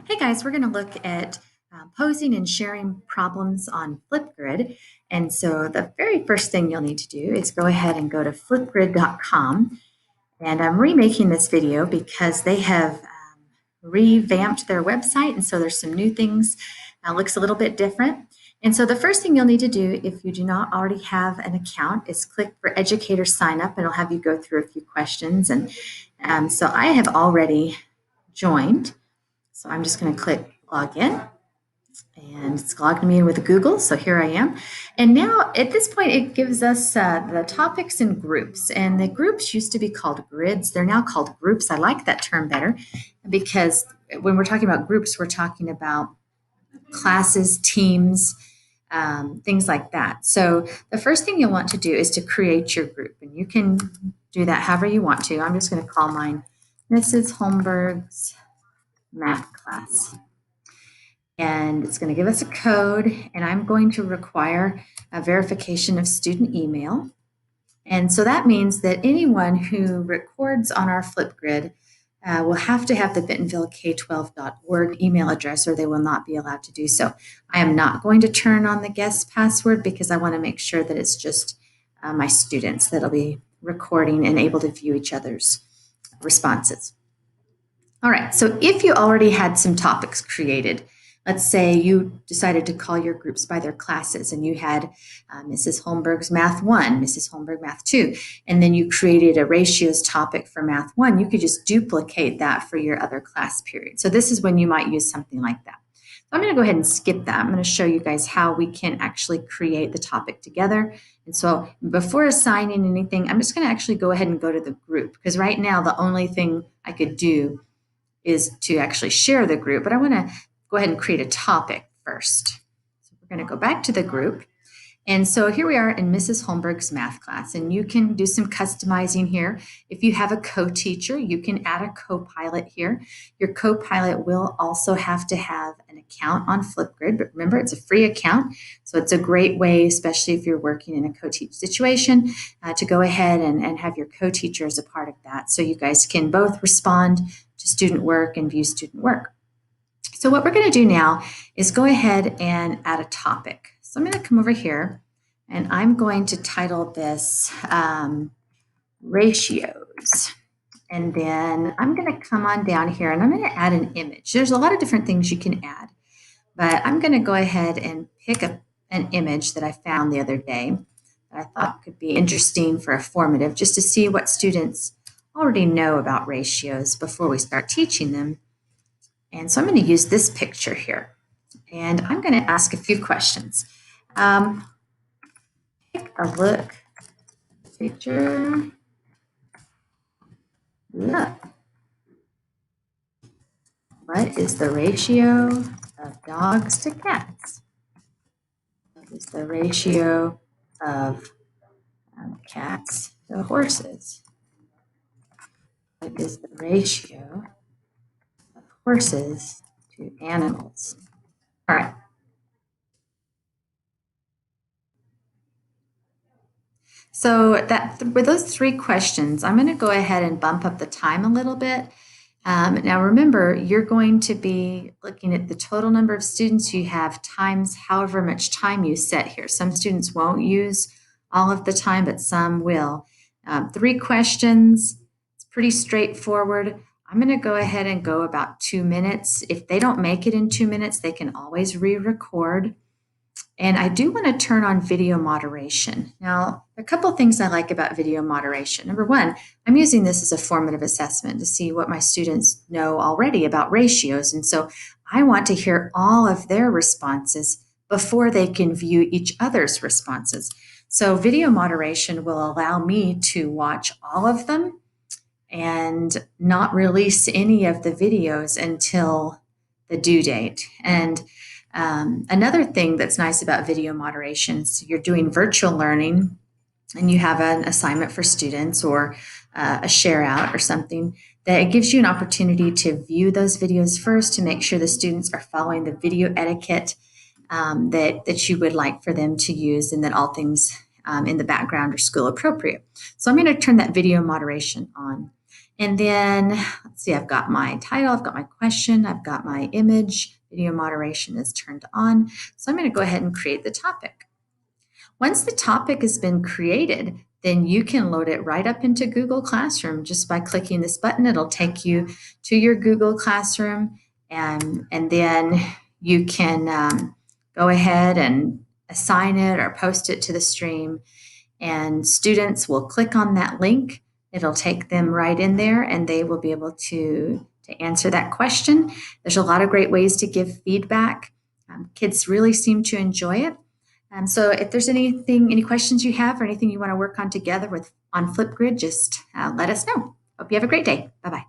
Hey guys, we're going to look at posing and sharing problems on Flipgrid. And so the very first thing you'll need to do is go ahead and go to flipgrid.com. And I'm remaking this video because they have revamped their website. And so there's some new things, looks a little bit different. And so the first thing you'll need to do if you do not already have an account is click for educator sign up, and it'll have you go through a few questions. And so I have already joined. So I'm just going to click log in, and it's logged me in with Google. So here I am. And now at this point, it gives us the topics and groups. And the groups used to be called grids. They're now called groups. I like that term better because when we're talking about groups, we're talking about classes, teams, things like that. So the first thing you'll want to do is to create your group. And you can do that however you want to. I'm just going to call mine Mrs. Holmberg's math class. And it's going to give us a code, and I'm going to require a verification of student email. And so that means that anyone who records on our Flipgrid will have to have the bentonvillek12.org email address, or they will not be allowed to do so. I am not going to turn on the guest password because I want to make sure that it's just my students that'll be recording and able to view each other's responses. All right, so if you already had some topics created, let's say you decided to call your groups by their classes, and you had Mrs. Holmberg's Math 1, Mrs. Holmberg Math 2, and then you created a ratios topic for Math 1, you could just duplicate that for your other class period. So this is when you might use something like that. So I'm going to go ahead and skip that. I'm going to show you guys how we can actually create the topic together. And so before assigning anything, I'm just going to actually go ahead and go to the group, because right now the only thing I could do is to actually share the group, but I want to go ahead and create a topic first. So we're going to go back to the group. And so here we are in Mrs. Holmberg's math class, and you can do some customizing here. If you have a co-teacher, you can add a co-pilot here. Your co-pilot will also have to have an account on Flipgrid, but remember, it's a free account. So it's a great way, especially if you're working in a co-teach situation, to go ahead and have your co-teacher as a part of that. So you guys can both respond to student work and view student work. So what we're going to do now is go ahead and add a topic. So I'm going to come over here, and I'm going to title this ratios. And then I'm going to come on down here, and I'm going to add an image. There's a lot of different things you can add, but I'm going to go ahead and pick an image that I found the other day that I thought could be interesting for a formative, just to see what students already know about ratios before we start teaching them. And so I'm going to use this picture here, and I'm going to ask a few questions. Take a look. Picture. Look. What is the ratio of dogs to cats? What is the ratio of cats to horses? What is the ratio of horses to animals? All right. So with those three questions, I'm going to go ahead and bump up the time a little bit. Now remember, you're going to be looking at the total number of students you have times however much time you set here. Some students won't use all of the time, but some will. 3 questions, it's pretty straightforward. I'm going to go ahead and go about 2 minutes. If they don't make it in 2 minutes, they can always re-record. And I do want to turn on video moderation. Now, a couple of things I like about video moderation. Number one, I'm using this as a formative assessment to see what my students know already about ratios. And so I want to hear all of their responses before they can view each other's responses. So video moderation will allow me to watch all of them and not release any of the videos until the due date. And another thing that's nice about video moderation is you're doing virtual learning and you have an assignment for students or a share out or something, that it gives you an opportunity to view those videos first to make sure the students are following the video etiquette that you would like for them to use, and that all things in the background are school appropriate. So I'm going to turn that video moderation on. And then let's see, I've got my title, I've got my question, I've got my image, video moderation is turned on. So I'm going to go ahead and create the topic. Once the topic has been created, then you can load it right up into Google Classroom just by clicking this button. It'll take you to your Google Classroom, and then you can go ahead and assign it or post it to the stream, and students will click on that link. It'll take them right in there, and they will be able to answer that question. There's a lot of great ways to give feedback. Kids really seem to enjoy it. So if there's any questions you have or anything you want to work on together on Flipgrid, just let us know. Hope you have a great day. Bye-bye.